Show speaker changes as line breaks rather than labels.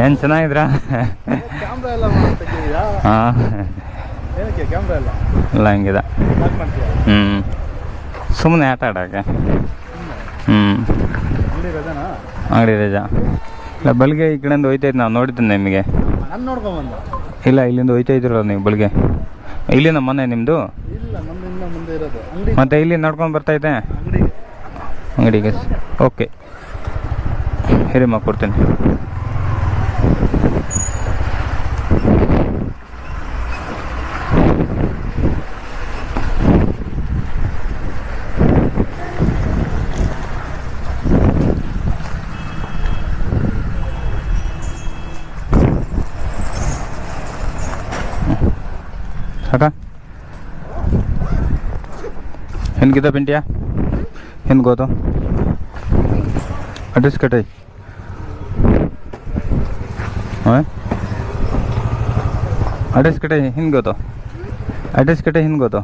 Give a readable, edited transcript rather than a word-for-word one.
ಏನು ಚೆನ್ನಾಗಿದ್ರಾ?
ಕ್ಯಾಮ್ರಾ ಎಲ್ಲ
ಹಾಂ
ಏನಕ್ಕೆ ಕ್ಯಾಮ್ರಾ ಎಲ್ಲ
ಇಲ್ಲ ಹಂಗಿದೆ.
ಯಾಕೆ ಮಾಡ್ತೀಯ?
ಸುಮ್ಮನೆ ಆಟ ಆಡೋಕ್ಕೆ.
ಅಂಗಡಿ ರಜಾನಾ?
ಅಂಗಡಿ ರಜಾ ಇಲ್ಲ, ಬೆಳಿಗ್ಗೆ ಈ ಕಡೆಯಿಂದ ಹೋಯ್ತಾಯಿದ್ದು ನಾವು ನೋಡಿದ್ದೀನಿ ನಿಮಗೆ.
ನಾನು ನೋಡ್ಕೊಂಬಂದ.
ಇಲ್ಲ, ಇಲ್ಲಿಂದ ಹೋಯ್ತಾ ಇದ್ದೀರಲ್ಲ ನೀವು ಬೆಳಿಗ್ಗೆ. ಇಲ್ಲಿಂದ ಮನೆ ನಿಮ್ಮದು?
ಇಲ್ಲ, ನಮ್ದು ಇನ್ನ ಮುಂದೆ ಇರೋದು ಅಂಗಡಿ.
ಮತ್ತೆ ಇಲ್ಲಿ ನಡ್ಕೊಂಡು ಬರ್ತೈತೆ
ಅಂಗಡಿಗೆ.
ಓಕೆ, ಹಿರಿಮ ಕೊಡ್ತೀನಿ. साका हिन कितना पिंटिया हिन गो तो एड्रेस कटाई हाँ एड्रेस कटाई हिन गो तो